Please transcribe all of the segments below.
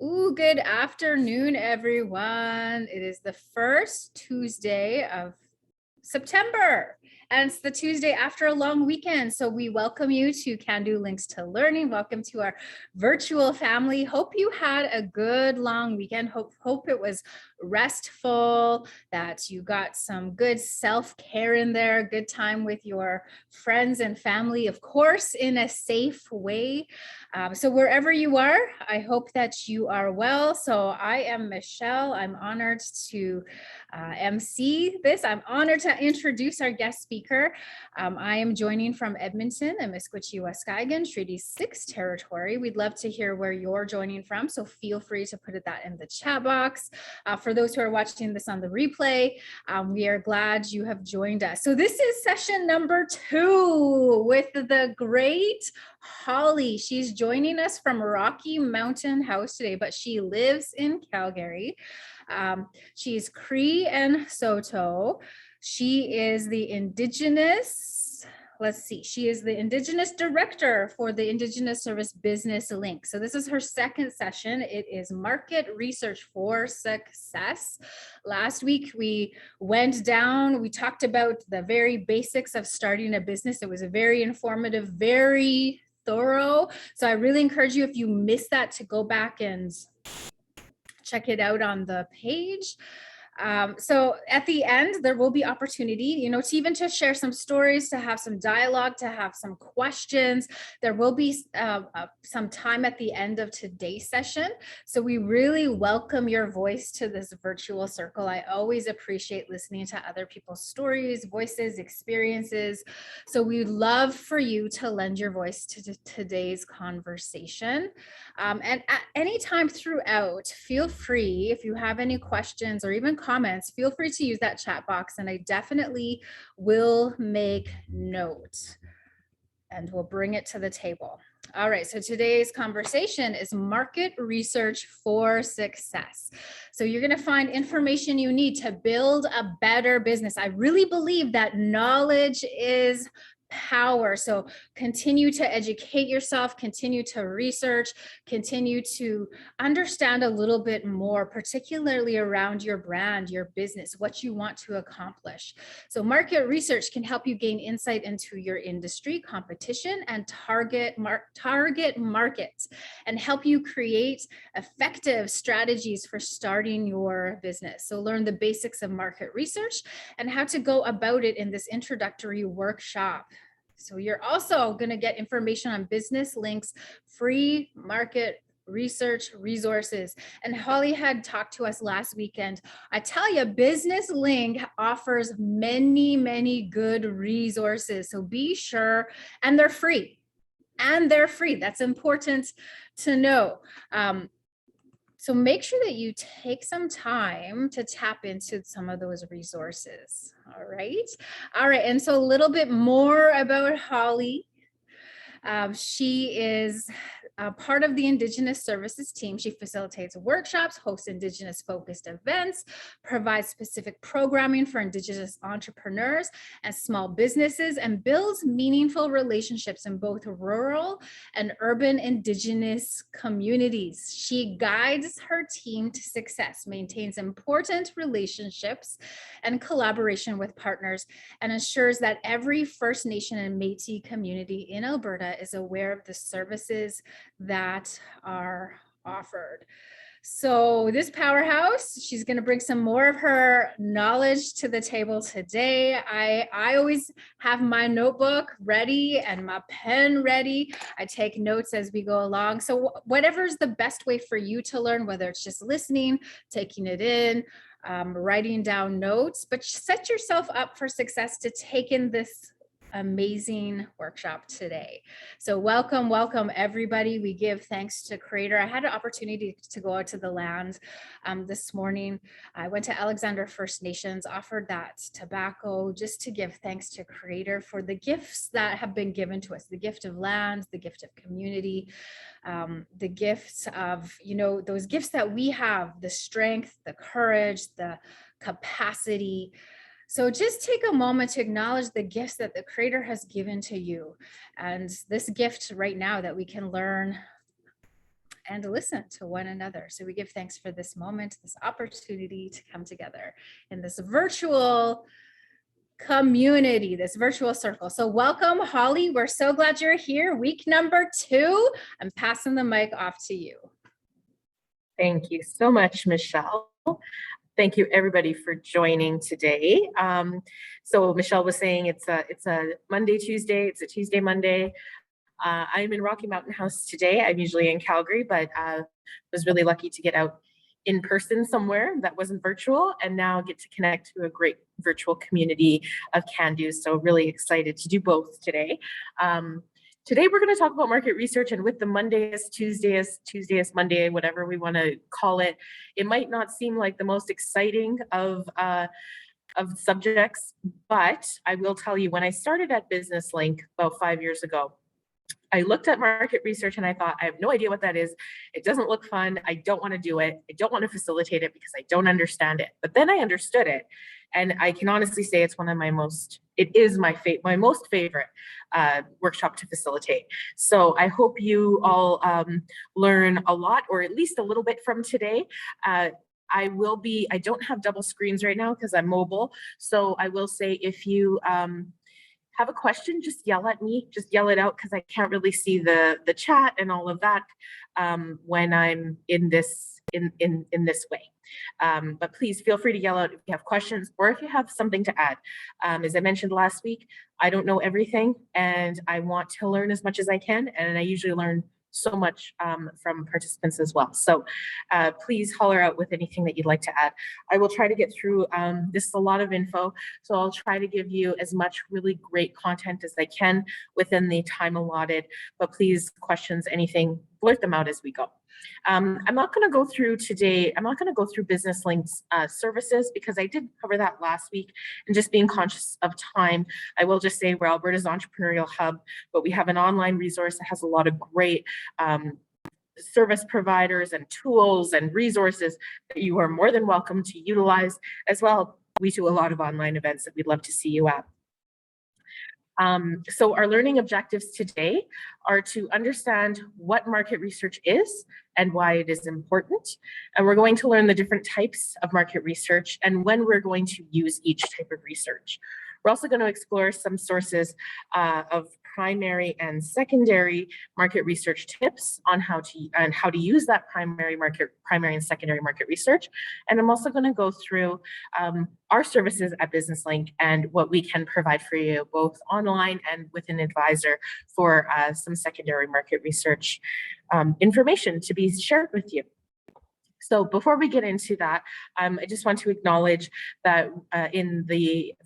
Ooh, good afternoon, everyone. It is the first Tuesday of September, and it's the Tuesday after a long weekend. So we welcome you to Cando Links to Learning. Welcome to our virtual family. Hope you had a good long weekend. Hope it was restful, that you got some good self-care in there, good time with your friends and family, of course, in a safe way. So wherever you are, I hope that you are well. So I am Michelle. I'm honored to MC this. I'm honored to introduce our guest speaker. I am joining from Edmonton and Misquitchie-Waskagan, Treaty 6 territory. We'd love to hear where you're joining from, so feel free to put that in the chat box. For those who are watching this on the replay, we are glad you have joined us. So this is session number 2 with the great Holly. She's joining us from Rocky Mountain House today, but she lives in Calgary. She's Cree and Saulteaux. She is the Indigenous, she is the Indigenous Director for the Indigenous Service Business Link. So this is her second session. It is Market Research for Success. Last week we went down, we talked about the very basics of starting a business. It was a very informative, very thorough. So I really encourage you, if you missed that, to go back and check it out on the page. So at the end, there will be opportunity, to share some stories, to have some dialogue, to have some questions. There will be some time at the end of today's session. So we really welcome your voice to this virtual circle. I always appreciate listening to other people's stories, voices, experiences. So we'd love for you to lend your voice to today's conversation. And at any time throughout, feel free, if you have any questions or even comments, feel free to use that chat box, and I definitely will make note and we'll bring it to the table. All right, so today's conversation is market research for success. So you're going to find information you need to build a better business. I really believe that knowledge is power. So continue to educate yourself, continue to research, continue to understand a little bit more, particularly around your brand, your business, what you want to accomplish. So market research can help you gain insight into your industry, competition, and target markets, and help you create effective strategies for starting your business. So learn the basics of market research and how to go about it in this introductory workshop. So you're also going to get information on Business Link's free market research resources. And Holly had talked to us last weekend. I tell you, Business Link offers many, many good resources. So be sure, and they're free. That's important to know. So make sure that you take some time to tap into some of those resources. All right. And so a little bit more about Holly. She is part of the Indigenous Services team. She facilitates workshops, hosts Indigenous focused events, provides specific programming for Indigenous entrepreneurs and small businesses, and builds meaningful relationships in both rural and urban Indigenous communities. She guides her team to success, maintains important relationships and collaboration with partners, and ensures that every First Nation and Métis community in Alberta is aware of the services that are offered. So this powerhouse, she's going to bring some more of her knowledge to the table today. I always have my notebook ready and my pen ready. I take notes as we go along. So whatever is the best way for you to learn, whether it's just listening, taking it in, writing down notes, but set yourself up for success to take in this amazing workshop today. So welcome everybody. We give thanks to Creator. I had an opportunity to go out to the land this morning. I went to Alexander First Nations, offered that tobacco just to give thanks to Creator for the gifts that have been given to us, the gift of land, the gift of community, the gifts of, those gifts that we have, the strength, the courage, the capacity. So just take a moment to acknowledge the gifts that the Creator has given to you. And this gift right now that we can learn and listen to one another. So we give thanks for this moment, this opportunity to come together in this virtual community, this virtual circle. So welcome, Holly. We're so glad you're here. Week number 2. I'm passing the mic off to you. Thank you so much, Michelle. Thank you, everybody, for joining today. So Michelle was saying it's a Monday, Tuesday. It's a Tuesday, Monday. I'm in Rocky Mountain House today. I'm usually in Calgary, but was really lucky to get out in person somewhere that wasn't virtual, and now get to connect to a great virtual community of Cando. So really excited to do both today. Today we're going to talk about market research, and with the Monday-ist, Tuesday-ist, Monday, whatever we want to call it, it might not seem like the most exciting of subjects, but I will tell you, when I started at Business Link about 5 years ago, I looked at market research and I thought, I have no idea what that is. It doesn't look fun. I don't want to do it. I don't want to facilitate it because I don't understand it. But then I understood it. And I can honestly say it's one of my most, it is my most favorite workshop to facilitate. So I hope you all learn a lot, or at least a little bit from today. I don't have double screens right now because I'm mobile. So I will say, if you have a question, just yell at me, just yell it out, because I can't really see the chat and all of that when I'm in this way. But please feel free to yell out if you have questions or if you have something to add. As I mentioned last week, I don't know everything, and I want to learn as much as I can, and I usually learn so much from participants as well. So please holler out with anything that you'd like to add. I will try to get through, this is a lot of info, so I'll try to give you as much really great content as I can within the time allotted, but please, questions, anything, blurt them out as we go. I'm not going to go through today, I'm not going to go through Business Link's services, because I did cover that last week, and just being conscious of time, I will just say we're Alberta's entrepreneurial hub, but we have an online resource that has a lot of great service providers and tools and resources that you are more than welcome to utilize as well. We do a lot of online events that we'd love to see you at. So our learning objectives today are to understand what market research is and why it is important. And we're going to learn the different types of market research and when we're going to use each type of research. We're also going to explore some sources of primary and secondary market research tips on how to use that primary and secondary market research. And I'm also going to go through our services at Business Link and what we can provide for you both online and with an advisor for some secondary market research information to be shared with you. So before we get into that, I just want to acknowledge that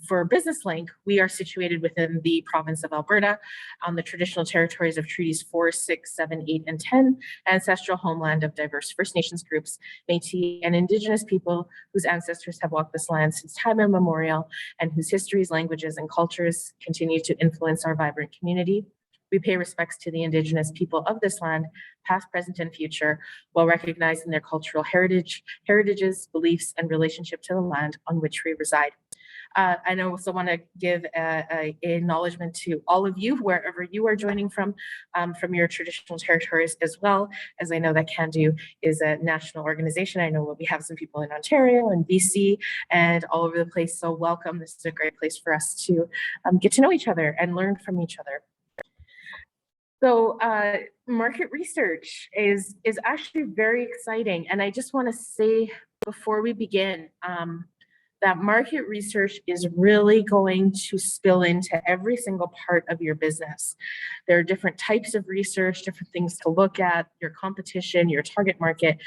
for Business Link, we are situated within the province of Alberta on the traditional territories of Treaties 4, 6, 7, 8, and 10, ancestral homeland of diverse First Nations groups, Métis, and Indigenous people whose ancestors have walked this land since time immemorial and whose histories, languages, and cultures continue to influence our vibrant community. We pay respects to the Indigenous people of this land, past, present, and future, while recognizing their cultural heritages, beliefs, and relationship to the land on which we reside. And I also want to give an acknowledgement to all of you, wherever you are joining from your traditional territories, as well as I know that Cando is a national organization. I know we have some people in Ontario and BC and all over the place, so welcome. This is a great place for us to get to know each other and learn from each other. So market research is actually very exciting. And I just want to say before we begin that market research is really going to spill into every single part of your business. There are different types of research, different things to look at, your competition, your target market,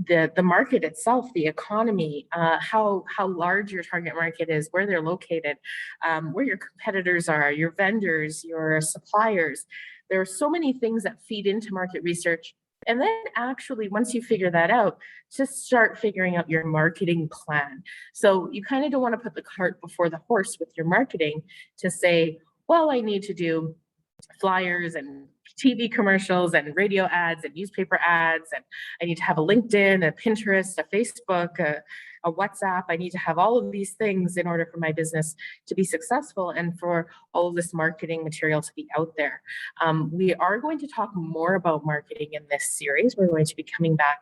the market itself, the economy, how large your target market is, where they're located, where your competitors are, your vendors, your suppliers. There are so many things that feed into market research. And then actually, once you figure that out, just start figuring out your marketing plan. So you kind of don't want to put the cart before the horse with your marketing to say, well, I need to do flyers and TV commercials and radio ads and newspaper ads, and I need to have a LinkedIn, a Pinterest, a Facebook, a WhatsApp. I need to have all of these things in order for my business to be successful and for all of this marketing material to be out there. We are going to talk more about marketing in this series. We're going to be coming back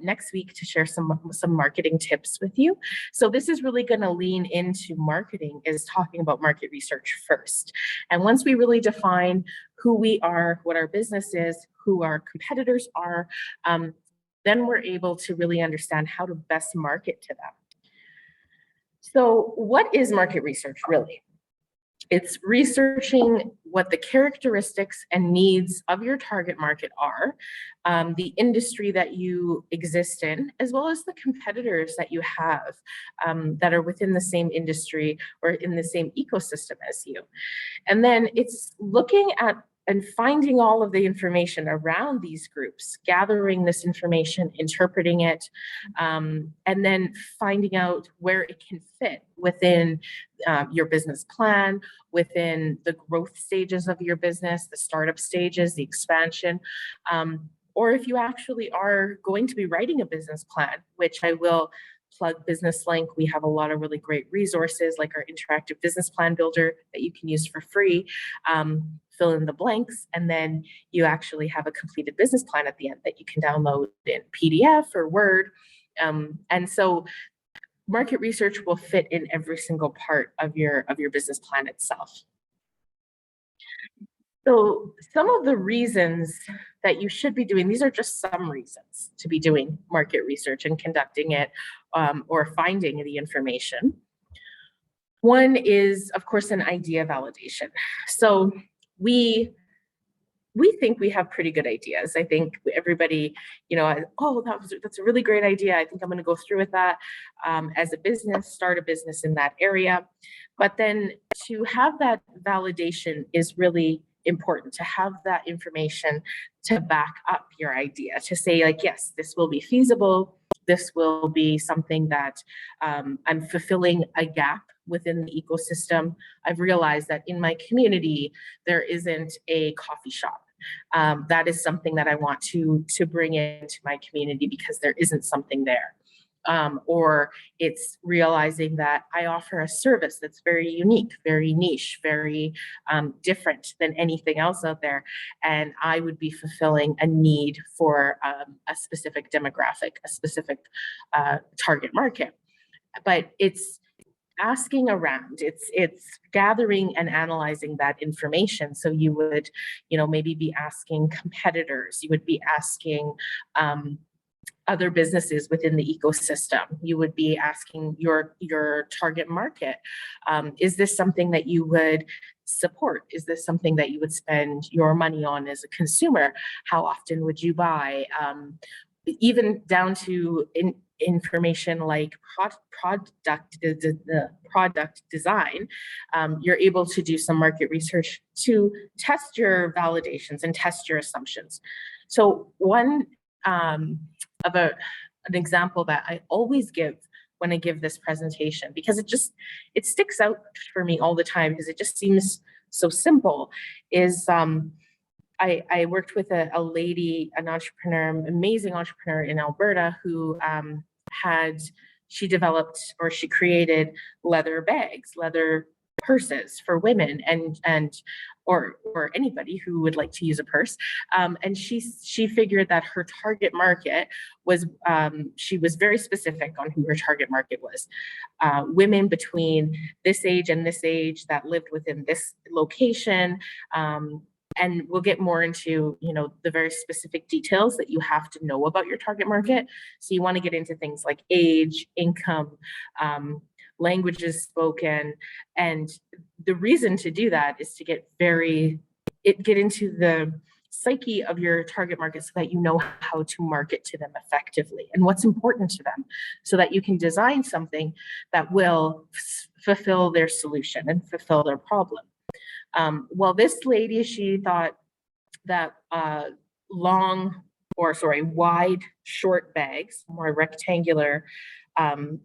next week to share some marketing tips with you. So this is really going to lean into marketing, is talking about market research first. And once we really define who we are, what our business is, who our competitors are, then we're able to really understand how to best market to them. So what is market research really? It's researching what the characteristics and needs of your target market are, the industry that you exist in, as well as the competitors that you have that are within the same industry or in the same ecosystem as you. And then it's looking at and finding all of the information around these groups, gathering this information, interpreting it, and then finding out where it can fit within your business plan, within the growth stages of your business, the startup stages, the expansion, or if you actually are going to be writing a business plan, which I will plug Business Link. We have a lot of really great resources like our interactive business plan builder that you can use for free. Fill in the blanks, and then you actually have a completed business plan at the end that you can download in PDF or Word. And so market research will fit in every single part of your business plan itself. So some of the reasons that you should be doing, these are just some reasons to be doing market research and conducting it or finding the information. One is, of course, an idea validation. So we think we have pretty good ideas. I think everybody, oh, that's a really great idea. I think I'm going to go through with that as a business, start a business in that area. But then to have that validation is really important, to have that information to back up your idea, to say like, yes, this will be feasible. This will be something that I'm fulfilling a gap within the ecosystem. I've realized that in my community, there isn't a coffee shop. That is something that I want to bring into my community because there isn't something there. Or it's realizing that I offer a service that's very unique, very niche, very different than anything else out there. And I would be fulfilling a need for a specific demographic, a specific target market. But it's asking around, it's gathering and analyzing that information. So you would, maybe be asking competitors, you would be asking other businesses within the ecosystem. You would be asking your target market, is this something that you would support? Is this something that you would spend your money on as a consumer? How often would you buy? Even down to information like product design, you're able to do some market research to test your validations and test your assumptions. So one of an example that I always give when I give this presentation, because it sticks out for me all the time because it just seems so simple, is I worked with a lady, an entrepreneur, amazing entrepreneur in Alberta who she developed or she created leather bags, leather purses for women or anybody who would like to use a purse. And she figured that her target market was, she was very specific on who her target market was. Women between this age and this age that lived within this location. And we'll get more into, the very specific details that you have to know about your target market. So you want to get into things like age, income, languages spoken. And the reason to do that is to get into the psyche of your target market so that you know how to market to them effectively and what's important to them so that you can design something that will fulfill their solution and fulfill their problem. Well, this lady, she thought that wide, short bags, more rectangular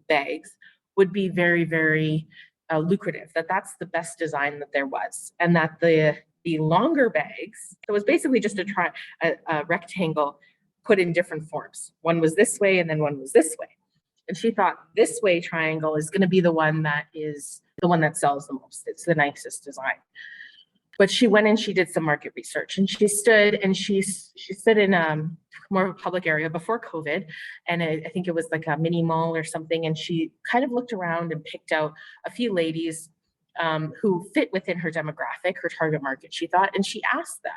bags would be very, very lucrative, that's the best design that there was. And that the longer bags, it was basically just a rectangle put in different forms. One was this way and then one was this way. And she thought this way triangle is going to be the one that sells the most. It's the nicest design. But she went and she did some market research, and she stood in more of a public area before COVID. And I think it was like a mini mall or something. And she kind of looked around and picked out a few ladies who fit within her demographic, her target market, she thought, and she asked them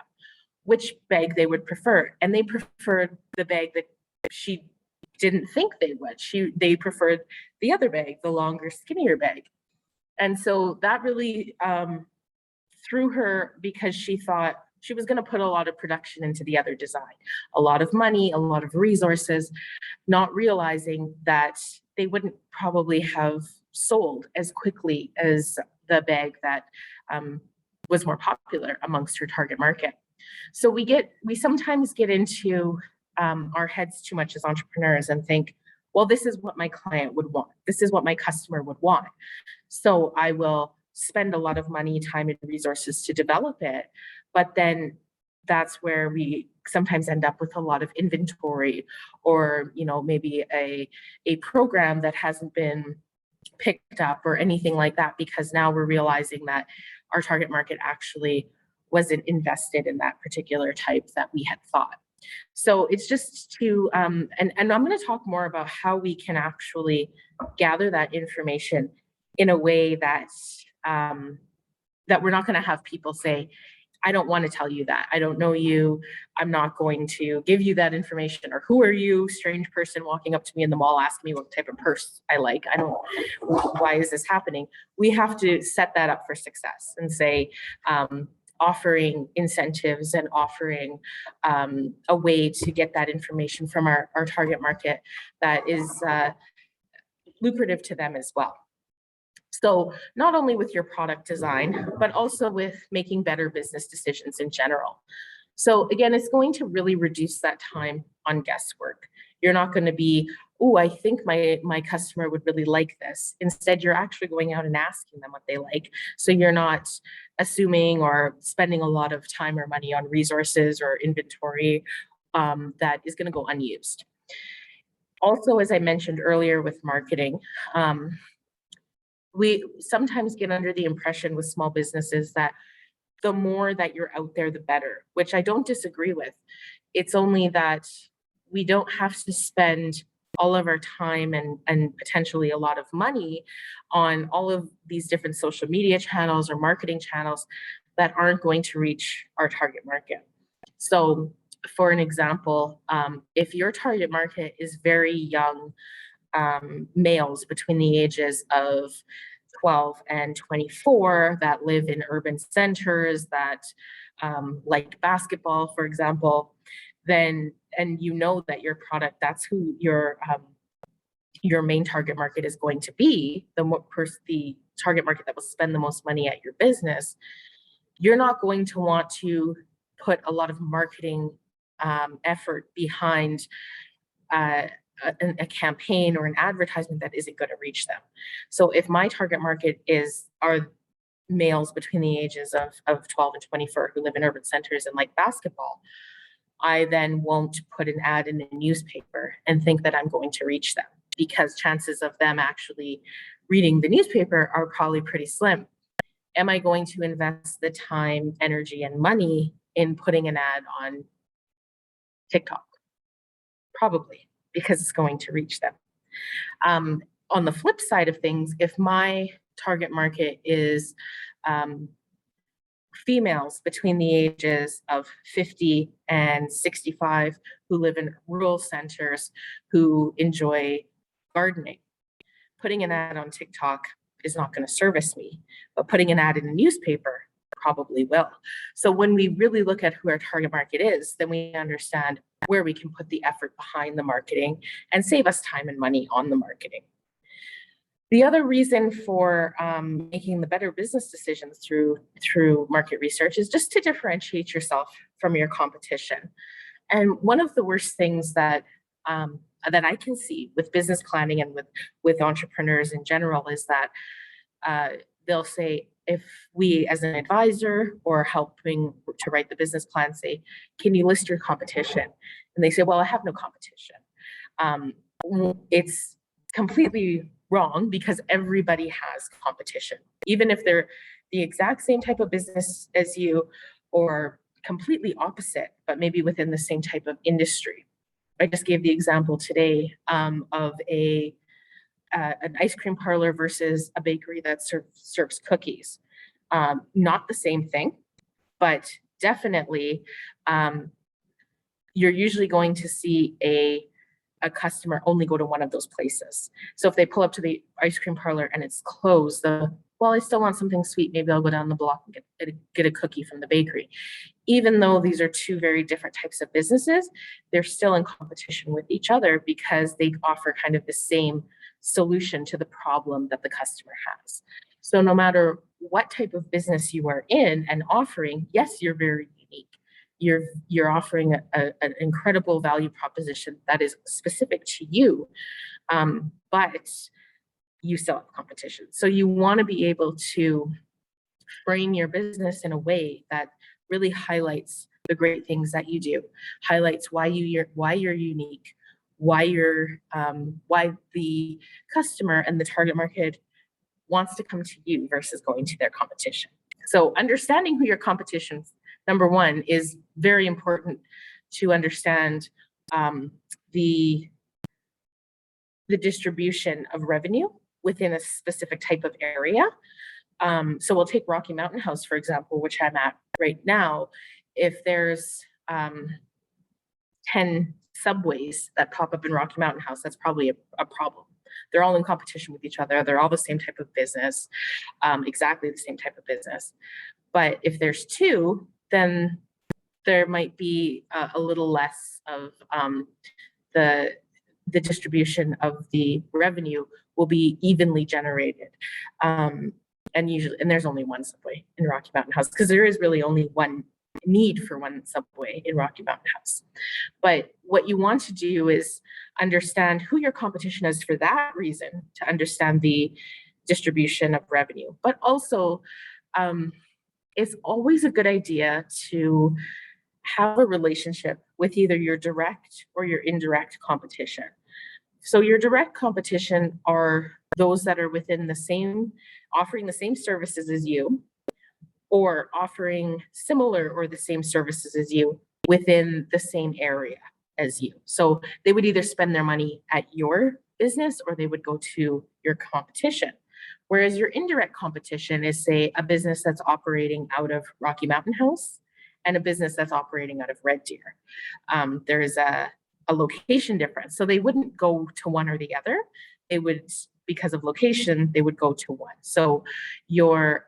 which bag they would prefer. And they preferred the bag that she didn't think they would. They preferred the other bag, the longer, skinnier bag. And so that really threw her, because she thought she was going to put a lot of production into the other design, a lot of money, a lot of resources, not realizing that they wouldn't probably have sold as quickly as the bag that was more popular amongst her target market. So we sometimes get into our heads too much as entrepreneurs and think, well, this is what my client would want. This is what my customer would want. So I will spend a lot of money, time, and resources to develop it. But then that's where we sometimes end up with a lot of inventory, or, maybe a program that hasn't been picked up or anything like that, because now we're realizing that our target market actually wasn't invested in that particular type that we had thought. So it's just to, and I'm going to talk more about how we can actually gather that information in a way that we're not going to have people say, I don't want to tell you that. I don't know you. I'm not going to give you that information. Or who are you, strange person walking up to me in the mall asking me what type of purse I like? Why is this happening? We have to set that up for success and say, offering incentives and offering a way to get that information from our target market that is lucrative to them as well. So not only with your product design, but also with making better business decisions in general. So again, it's going to really reduce that time on guesswork. You're not going to be, oh, I think my customer would really like this. Instead, you're actually going out and asking them what they like. So you're not assuming or spending a lot of time or money on resources or inventory that is going to go unused. Also, as I mentioned earlier with marketing, we sometimes get under the impression with small businesses that the more that you're out there, the better, which I don't disagree with. It's only that we don't have to spend all of our time and potentially a lot of money on all of these different social media channels or marketing channels that aren't going to reach our target market. So for an example, if your target market is very young males between the ages of 12 and 24 that live in urban centers that like basketball, for example, then, and you know that your product, that's who your main target market is going to be, the target market that will spend the most money at your business, you're not going to want to put a lot of marketing effort behind a campaign or an advertisement that isn't going to reach them. So if my target market are males between the ages of 12 and 24 who live in urban centers and like basketball, I then won't put an ad in a newspaper and think that I'm going to reach them, because chances of them actually reading the newspaper are probably pretty slim. Am I going to invest the time, energy, and money in putting an ad on TikTok? Probably, because it's going to reach them. On the flip side of things, if my target market is females between the ages of 50 and 65 who live in rural centers who enjoy gardening, putting an ad on TikTok is not going to service me, but putting an ad in a newspaper probably will. So when we really look at who our target market is, then we understand where we can put the effort behind the marketing and save us time and money on the marketing. The other reason for making the better business decisions through market research is just to differentiate yourself from your competition. And one of the worst things that I can see with business planning and with entrepreneurs in general is that they'll say, if we as an advisor or helping to write the business plan say, can you list your competition? And they say, well, I have no competition. completely wrong because everybody has competition, even if they're the exact same type of business as you or completely opposite, but maybe within the same type of industry. I just gave the example today of an ice cream parlor versus a bakery that serves cookies. Not the same thing, but definitely you're usually going to see a customer only go to one of those places. So if they pull up to the ice cream parlor and it's closed, well, I still want something sweet. Maybe I'll go down the block and get a cookie from the bakery. Even though these are two very different types of businesses, they're still in competition with each other because they offer kind of the same solution to the problem that the customer has. So no matter what type of business you are in and offering, yes, you're very unique. You're offering an incredible value proposition that is specific to you, but you still have competition. So you want to be able to frame your business in a way that really highlights the great things that you do, highlights why you're unique, why the customer and the target market wants to come to you versus going to their competition. So understanding who your competition, number one, is very important to understand the distribution of revenue within a specific type of area. So we'll take Rocky Mountain House, for example, which I'm at right now. If there's 10 subways that pop up in Rocky Mountain House, that's probably a problem. They're all in competition with each other. They're all the same type of business, exactly the same type of business. But if there's two, then there might be a little less of the distribution of the revenue will be evenly generated. And there's only one subway in Rocky Mountain House because there is really only one need for one subway in Rocky Mountain House. But what you want to do is understand who your competition is for that reason, to understand the distribution of revenue. But also, it's always a good idea to have a relationship with either your direct or your indirect competition. So your direct competition are those that are offering the same services as you, or offering similar or the same services as you within the same area as you. So they would either spend their money at your business or they would go to your competition. Whereas your indirect competition is, say, a business that's operating out of Rocky Mountain House and a business that's operating out of Red Deer. There is a location difference. So they wouldn't go to one or the other. They would, because of location, they would go to one. So your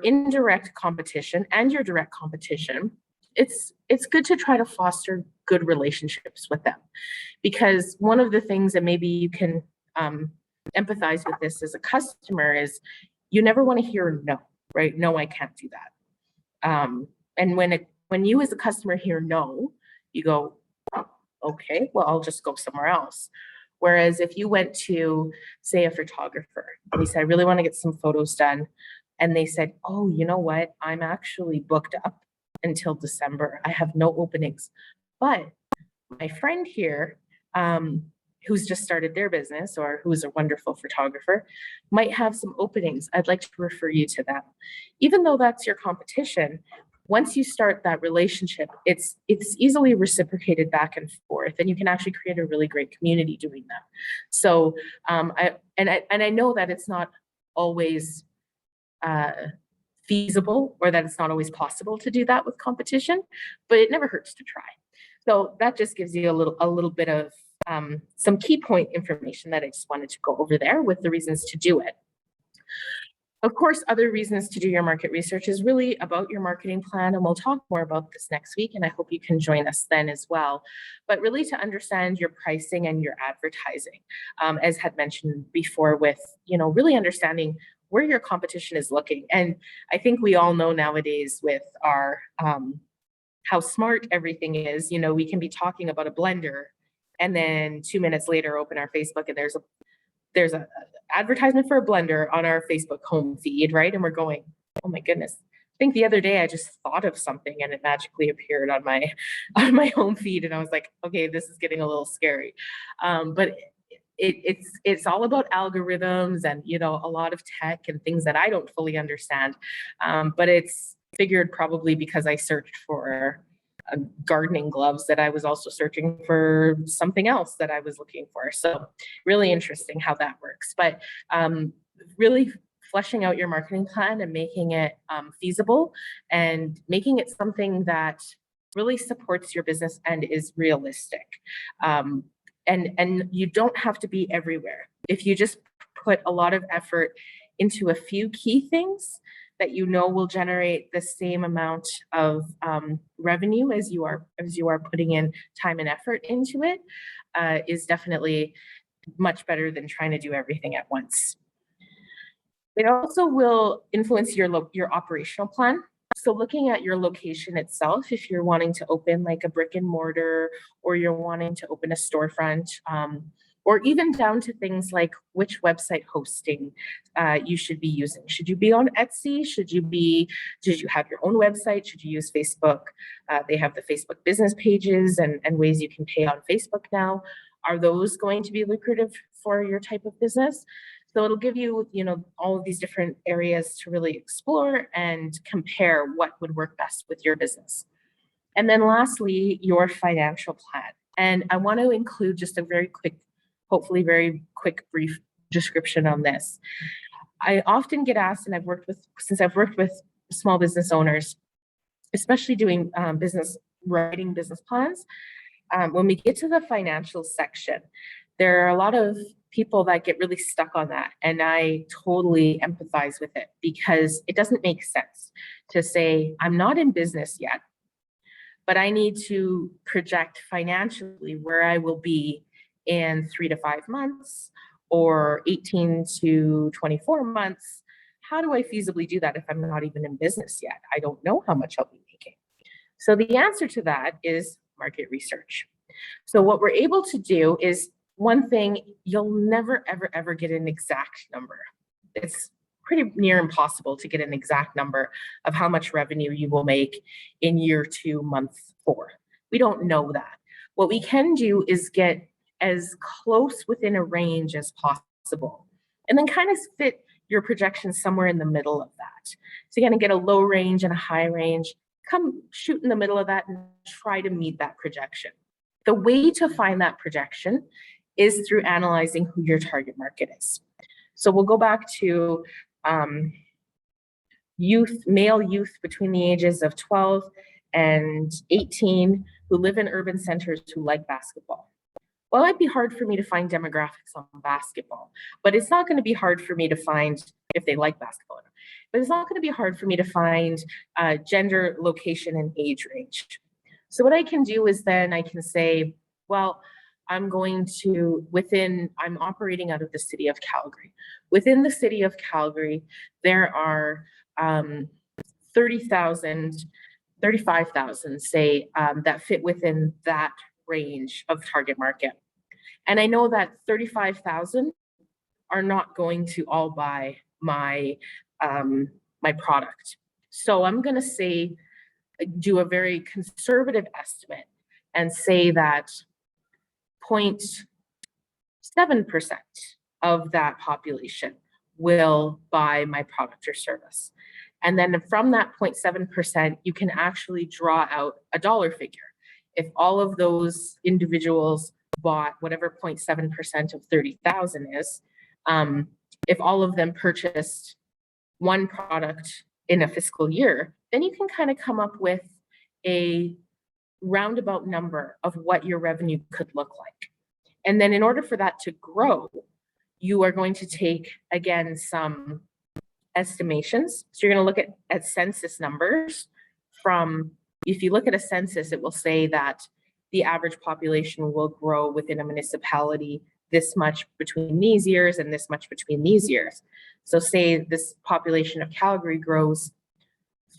indirect competition and your direct competition, it's good to try to foster good relationships with them, because one of the things that maybe you can empathize with this as a customer is you never want to hear no, right? No, I can't do that. And when you as a customer hear no, you go, oh, okay, well, I'll just go somewhere else. Whereas if you went to, say, a photographer and you said, I really want to get some photos done, and they said, oh, you know what? I'm actually booked up until December. I have no openings. But my friend here, who's just started their business or who's a wonderful photographer, might have some openings. I'd like to refer you to them. Even though that's your competition, once you start that relationship, it's easily reciprocated back and forth, and you can actually create a really great community doing that. So I know that it's not always feasible, or that it's not always possible to do that with competition, but it never hurts to try. So that just gives you a little bit of some key point information that I just wanted to go over there with the reasons to do it. Of course, other reasons to do your market research is really about your marketing plan, and we'll talk more about this next week, and I hope you can join us then as well. But really to understand your pricing and your advertising, as had mentioned before, with really understanding where your competition is looking. And I think we all know nowadays with our how smart everything is. We can be talking about a blender, and then 2 minutes later open our Facebook and there's a advertisement for a blender on our Facebook home feed, right? And we're going, oh my goodness. I think the other day I just thought of something and it magically appeared on my home feed, and I was like, okay, this is getting a little scary. But it's all about algorithms and, you know, a lot of tech and things that I don't fully understand. But it's figured probably because I searched for gardening gloves that I was also searching for something else that I was looking for. So really interesting how that works. But really fleshing out your marketing plan and making it feasible and making it something that really supports your business and is realistic. And you don't have to be everywhere. If you just put a lot of effort into a few key things that you know will generate the same amount of revenue as you are putting in time and effort into it, is definitely much better than trying to do everything at once. It also will influence your operational plan. So looking at your location itself, if you're wanting to open like a brick and mortar, or you're wanting to open a storefront, or even down to things like which website hosting you should be using. Should you be on Etsy? Should you have your own website? Should you use Facebook? They have the Facebook business pages and ways you can pay on Facebook now. Are those going to be lucrative for your type of business? So it'll give you, you know, all of these different areas to really explore and compare what would work best with your business. And then lastly, your financial plan. And I want to include just a very quick, hopefully very quick, brief description on this. I often get asked, and since I've worked with small business owners, especially doing writing business plans, when we get to the financial section, there are a lot of people that get really stuck on that. And I totally empathize with it, because it doesn't make sense to say, I'm not in business yet, but I need to project financially where I will be in 3 to 5 months or 18 to 24 months. How do I feasibly do that if I'm not even in business yet? I don't know how much I'll be making. So the answer to that is market research. So what we're able to do is, one thing, you'll never, ever, ever get an exact number. It's pretty near impossible to get an exact number of how much revenue you will make in year 2, month 4. We don't know that. What we can do is get as close within a range as possible, and then kind of fit your projections somewhere in the middle of that. So you're going to get a low range and a high range. Come shoot in the middle of that and try to meet that projection. The way to find that projection is through analyzing who your target market is. So we'll go back to male youth between the ages of 12 and 18 who live in urban centers who like basketball. Well, it might be hard for me to find demographics on basketball, but it's not going to be hard for me to find if they like basketball. But it's not going to be hard for me to find gender, location, and age range. So what I can do is then I can say, well, I'm operating out of the city of Calgary. Within the city of Calgary, there are 35,000, say, that fit within that range of target market. And I know that 35,000 are not going to all buy my product. So I'm going to do a very conservative estimate and say that 0.7% of that population will buy my product or service. And then from that 0.7%, you can actually draw out a dollar figure. If all of those individuals bought whatever 0.7% of 30,000 is, if all of them purchased one product in a fiscal year, then you can kind of come up with a roundabout number of what your revenue could look like. And then in order for that to grow, you are going to take, again, some estimations. So you're going to look at census numbers if you look at a census, it will say that the average population will grow within a municipality this much between these years and this much between these years. So say this population of Calgary grows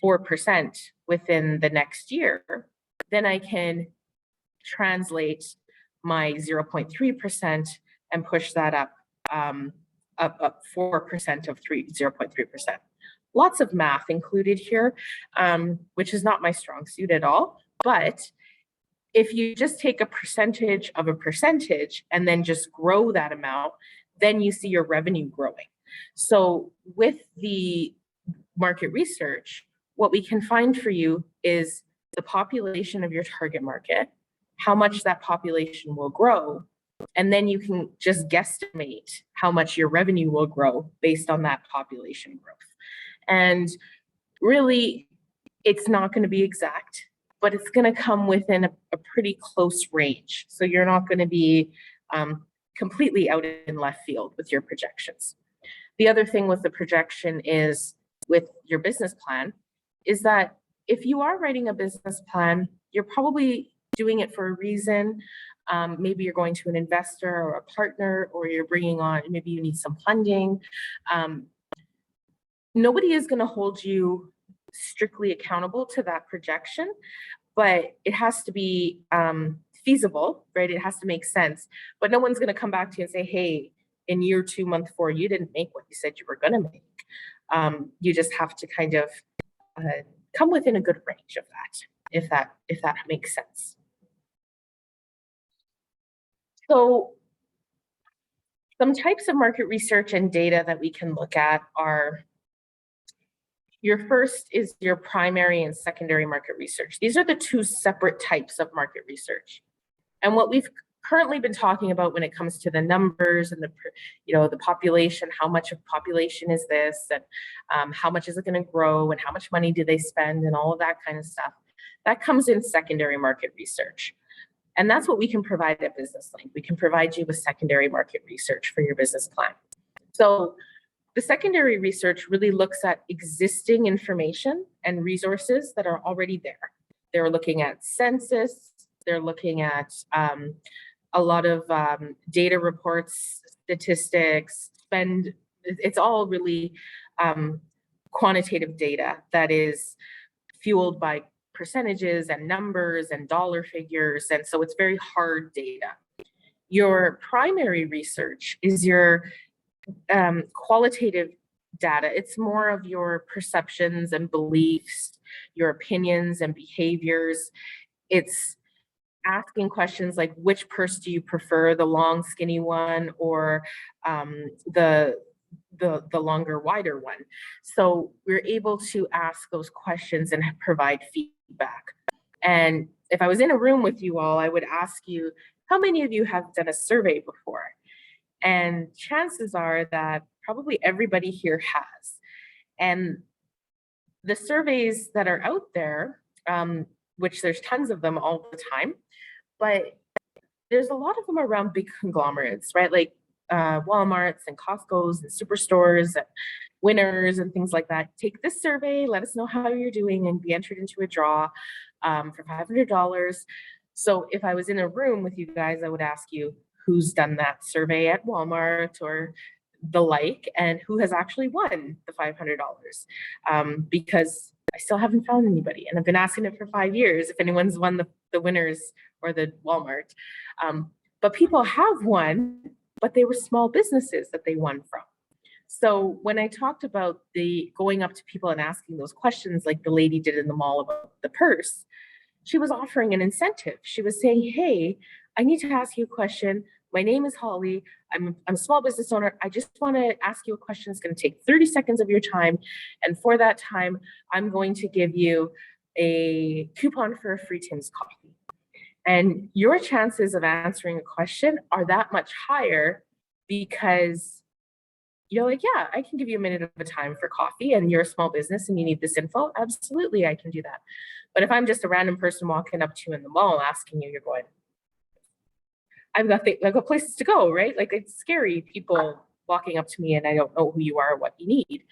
4% within the next year, then I can translate my 0.3% and push that up 4% of 0.3%. Lots of math included here, which is not my strong suit at all. But If you just take a percentage of a percentage and then just grow that amount, then you see your revenue growing. So with the market research, what we can find for you is the population of your target market, how much that population will grow, and then you can just guesstimate how much your revenue will grow based on that population growth. And really, it's not going to be exact, but it's going to come within a pretty close range. So you're not going to be completely out in left field with your projections. The other thing with the projection is with your business plan is that if you are writing a business plan, you're probably doing it for a reason. Maybe you're going to an investor or a partner, or you're bringing on, maybe you need some funding. Nobody is going to hold you strictly accountable to that projection, but it has to be feasible, right? It has to make sense, but no one's going to come back to you and say, hey, in year 2, month 4, you didn't make what you said you were going to make. You just have to kind of come within a good range of that, if that makes sense. So some types of market research and data that we can look at are, your first is your primary and secondary market research. These are the 2 separate types of market research. And what we've currently been talking about when it comes to the numbers and the population, how much of population is this, and how much is it going to grow, and how much money do they spend, and all of that kind of stuff, that comes in secondary market research. And that's what we can provide at BusinessLink. We can provide you with secondary market research for your business plan. So the secondary research really looks at existing information and resources that are already there. They're looking at census, they're looking at a lot of data reports, statistics, spend. It's all really quantitative data that is fueled by percentages and numbers and dollar figures. And so it's very hard data. Your primary research is your qualitative data. It's more of your perceptions and beliefs, your opinions and behaviors. It's asking questions like, which purse do you prefer, the long skinny one or the longer wider one? So we're able to ask those questions and provide feedback. And if I was in a room with you all, I would ask you, how many of you have done a survey before? And chances are that probably everybody here has. And the surveys that are out there, which there's tons of them all the time, but there's a lot of them around big conglomerates, right? Like Walmarts and Costco's and superstores and Winners and things like that. Take this survey, let us know how you're doing, and be entered into a draw for $500. So if I was in a room with you guys, I would ask you, who's done that survey at Walmart or the like, and who has actually won the $500? Because I still haven't found anybody, and I've been asking it for 5 years if anyone's won the Winners or the Walmart. But people have won, but they were small businesses that they won from. So when I talked about the going up to people and asking those questions, like the lady did in the mall about the purse, she was offering an incentive. She was saying, hey, I need to ask you a question. My name is Holly. I'm a small business owner. I just want to ask you a question. It's going to take 30 seconds of your time. And for that time, I'm going to give you a coupon for a free Tim's coffee. And your chances of answering a question are that much higher because you're like, yeah, I can give you a minute of a time for coffee, and you're a small business and you need this info. Absolutely, I can do that. But if I'm just a random person walking up to you in the mall asking you, you're going, I've got places to go, right? Like, it's scary, people walking up to me and I don't know who you are or what you need.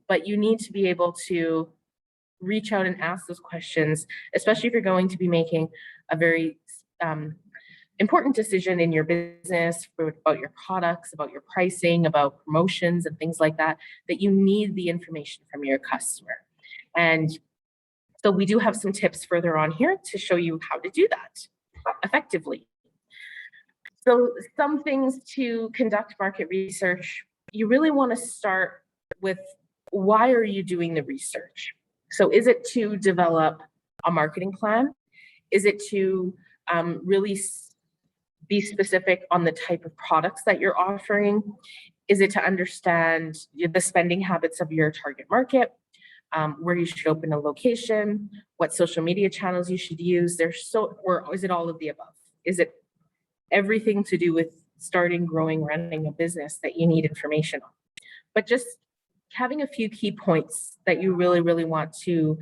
But you need to be able to reach out and ask those questions, especially if you're going to be making a very important decision in your business about your products, about your pricing, about promotions and things like that, that you need the information from your customer. And so we do have some tips further on here to show you how to do that effectively. So some things to conduct market research, you really want to start with, why are you doing the research? So is it to develop a marketing plan? Is it to really be specific on the type of products that you're offering? Is it to understand the spending habits of your target market, where you should open a location, what social media channels you should use? Or is it all of the above? Is it everything to do with starting, growing, running a business that you need information on? But just having a few key points that you really, really want to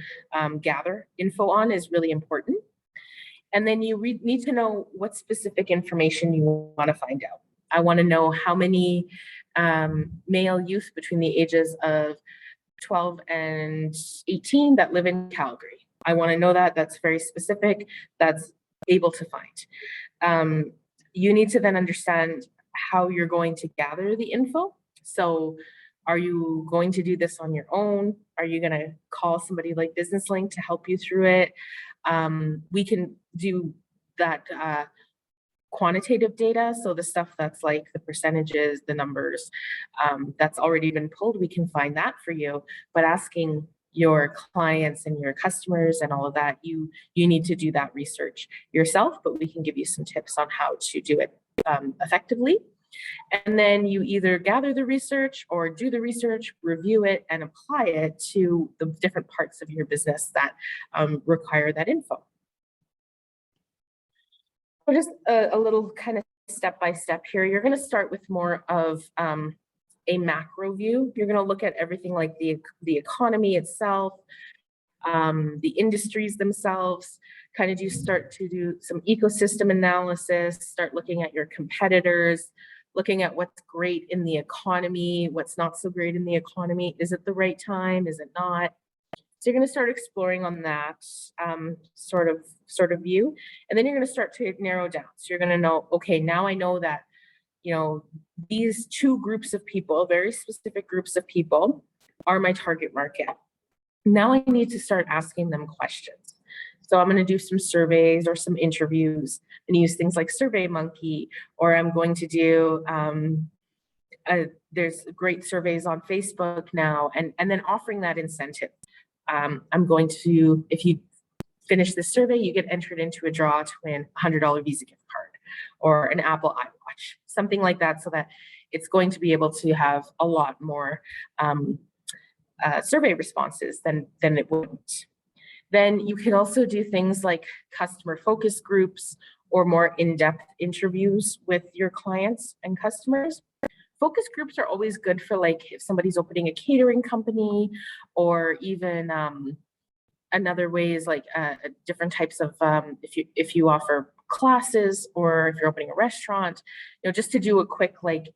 gather info on is really important. And then you need to know what specific information you want to find out. I want to know how many male youth between the ages of 12 and 18 that live in Calgary. I want to know that. That's very specific. That's able to find. You need to then understand how you're going to gather the info. So are you going to do this on your own? Are you going to call somebody like Business Link to help you through it? We can do that quantitative data. So the stuff that's like the percentages, the numbers, that's already been pulled, we can find that for you. But asking your clients and your customers and all of that, you need to do that research yourself, but we can give you some tips on how to do it effectively. And then you either gather the research or do the research, review it, and apply it to the different parts of your business that require that info. So just a little kind of step-by-step here. You're going to start with more of a macro view. You're going to look at everything like the economy itself, the industries themselves, kind of start to do some ecosystem analysis, start looking at your competitors, looking at what's great in the economy, what's not so great in the economy. Is it the right time? Is it not? So you're going to start exploring on that sort of view, and then you're going to start to narrow down. So you're going to know, okay, now I know that, you know, these two groups of people, very specific groups of people, are my target market. Now I need to start asking them questions. So I'm going to do some surveys or some interviews and use things like SurveyMonkey, or I'm going to do, there's great surveys on Facebook now, and then offering that incentive. I'm going to, if you finish this survey, you get entered into a draw to win a $100 Visa gift card or an Apple iWatch, something like that, so that it's going to be able to have a lot more survey responses than it wouldn't. Then you can also do things like customer focus groups or more in-depth interviews with your clients and customers. Focus groups are always good for, like, if somebody's opening a catering company, or even another way is like different types of if you offer classes, or if you're opening a restaurant, you know, just to do a quick, like,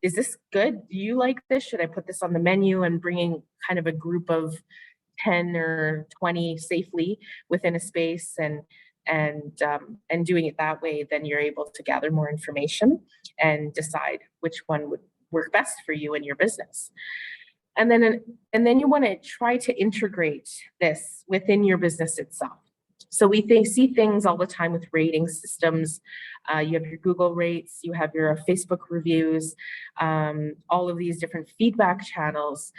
is this good? Do you like this? Should I put this on the menu? And bringing kind of a group of 10 or 20 safely within a space, and doing it that way, then you're able to gather more information and decide which one would work best for you and your business. And then you want to try to integrate this within your business itself. So we see things all the time with rating systems. You have your Google rates, you have your Facebook reviews, all of these different feedback channels.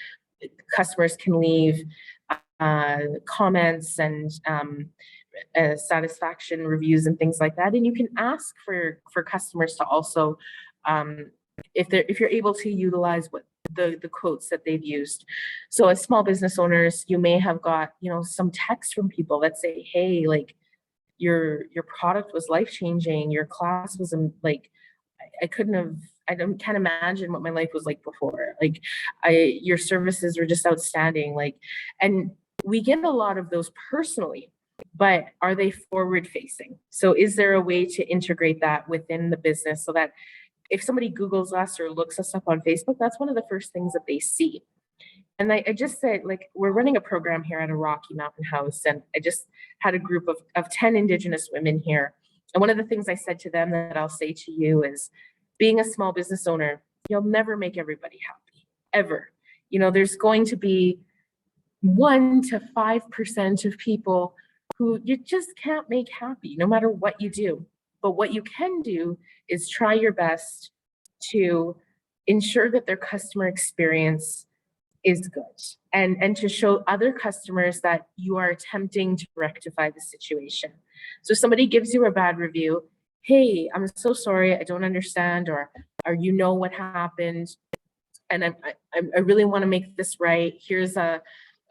Customers can leave comments and satisfaction reviews and things like that. And you can ask for customers to also, if you're able to utilize what the quotes that they've used. So as small business owners, you may have got, you know, some text from people that say, hey, like, your product was life-changing, your class was like, I can't imagine what my life was like before. Like, your services were just outstanding. Like, and we get a lot of those personally, but are they forward facing? So is there a way to integrate that within the business so that if somebody Googles us or looks us up on Facebook, that's one of the first things that they see. And I just said, like, we're running a program here at a Rocky Mountain House, and I just had a group of 10 Indigenous women here. And one of the things I said to them that I'll say to you is, being a small business owner, you'll never make everybody happy, ever. You know, there's going to be 1 to 5% of people who you just can't make happy, no matter what you do. But what you can do is try your best to ensure that their customer experience is good, and to show other customers that you are attempting to rectify the situation. So somebody gives you a bad review, hey, I'm so sorry, I don't understand, or you know what happened, and I really want to make this right. Here's a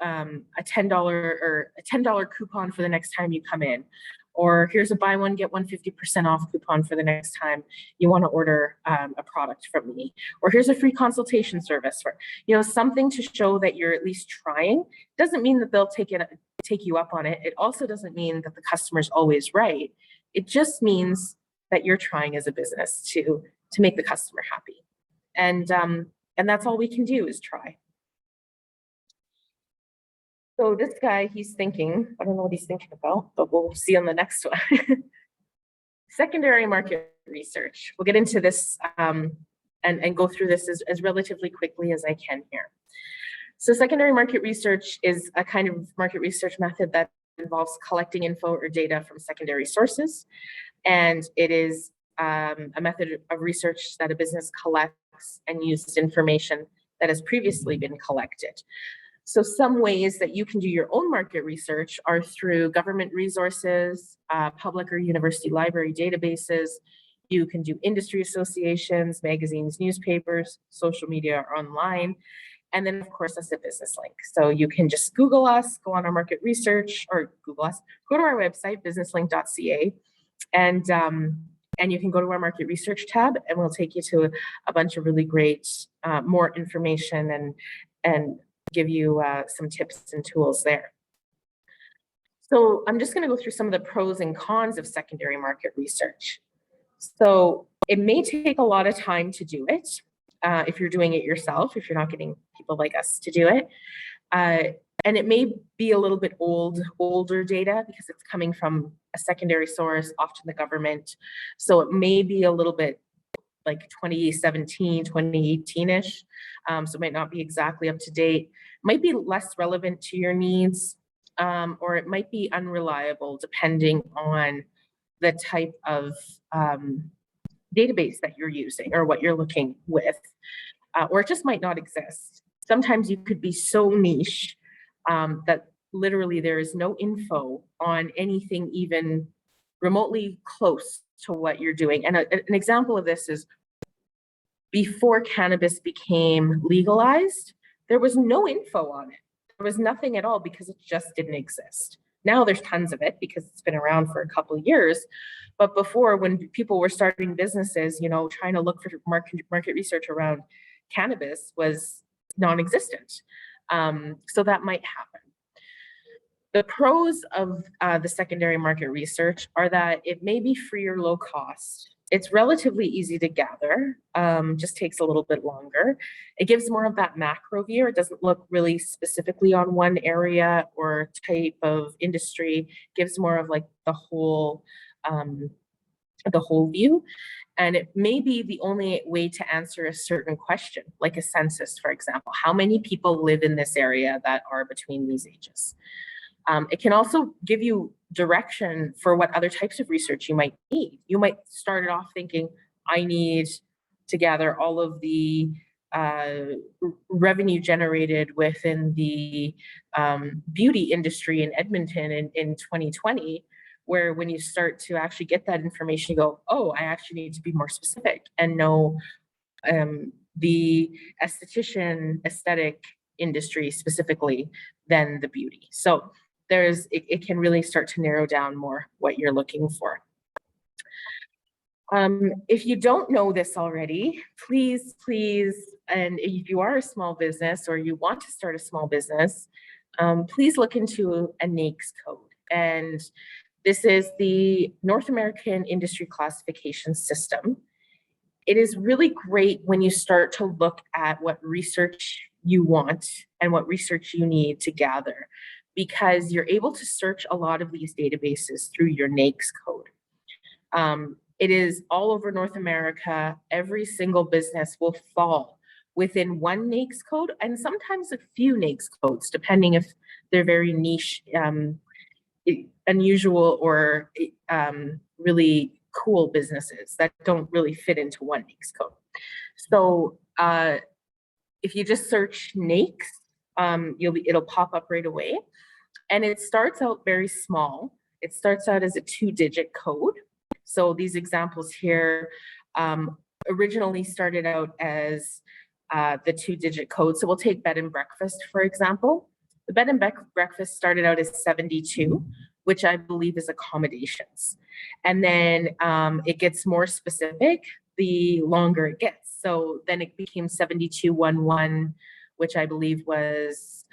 $10 or a $10 coupon for the next time you come in, or here's a buy one get one 50% off coupon for the next time you want to order a product from me, or here's a free consultation service for, you know, something to show that you're at least trying. Doesn't mean that they'll take you up on it. It also doesn't mean that the customer's always right. It just means that you're trying as a business to make the customer happy. And that's all we can do is try. So this guy, he's thinking, I don't know what he's thinking about, but we'll see on the next one. Secondary market research. We'll get into this and go through this as relatively quickly as I can here. So secondary market research is a kind of market research method that involves collecting info or data from secondary sources. And it is a method of research that a business collects and uses information that has previously been collected. So some ways that you can do your own market research are through government resources, public or university library databases. You can do industry associations, magazines, newspapers, social media, or online. And then, of course, that's a business link. So you can just Google us, go on our market research, or Google us, go to our website, businesslink.ca, and you can go to our market research tab, and we'll take you to a bunch of really great, more information and give you some tips and tools there. So I'm just going to go through some of the pros and cons of secondary market research. So it may take a lot of time to do it if you're doing it yourself, if you're not getting people like us to do it. And it may be a little bit older data because it's coming from a secondary source, often the government. So it may be a little bit like 2017, 2018-ish. So it might not be exactly up to date, might be less relevant to your needs, or it might be unreliable depending on the type of database that you're using or what you're looking with, or it just might not exist. Sometimes you could be so niche that literally there is no info on anything even remotely close to what you're doing. And an example of this is before cannabis became legalized, there was no info on it. There was nothing at all because it just didn't exist. Now there's tons of it because it's been around for a couple of years. But before, when people were starting businesses, you know, trying to look for market research around cannabis was non-existent. So that might happen. The pros of the secondary market research are that it may be free or low cost. It's relatively easy to gather, just takes a little bit longer. It gives more of that macro view. It doesn't look really specifically on one area or type of industry. It gives more of like the whole view. And it may be the only way to answer a certain question, like a census, for example. How many people live in this area that are between these ages? It can also give you direction for what other types of research you might need. You might start it off thinking, I need to gather all of the revenue generated within the beauty industry in Edmonton in 2020, where when you start to actually get that information, you go, oh, I actually need to be more specific and know the aesthetic industry specifically than the beauty. So it can really start to narrow down more what you're looking for. If you don't know this already, please, and if you are a small business or you want to start a small business, please look into a NAICS code. And this is the North American Industry Classification System. It is really great when you start to look at what research you want and what research you need to gather, because you're able to search a lot of these databases through your NAICS code. It is all over North America. Every single business will fall within one NAICS code and sometimes a few NAICS codes, depending if they're very niche, unusual, or really cool businesses that don't really fit into one NAICS code. So if you just search NAICS, it'll pop up right away. And it starts out very small. It starts out as a 2-digit code. So these examples here originally started out as the 2-digit code. So we'll take bed and breakfast, for example. The bed and breakfast started out as 72, which I believe is accommodations. And then it gets more specific the longer it gets. So then it became 7211, which I believe was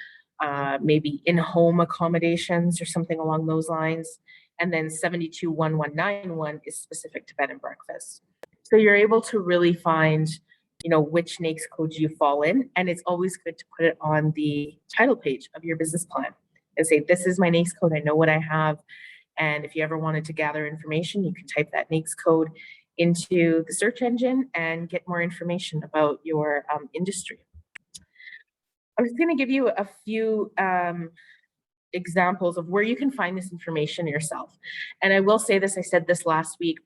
maybe in-home accommodations or something along those lines. And then 721191 is specific to bed and breakfast. So you're able to really find, you know, which NAICS codes you fall in. And it's always good to put it on the title page of your business plan and say, this is my NAICS code. I know what I have. And if you ever wanted to gather information, you can type that NAICS code into the search engine and get more information about your industry. I was going to give you a few examples of where you can find this information yourself. And I will say this, I said this last week,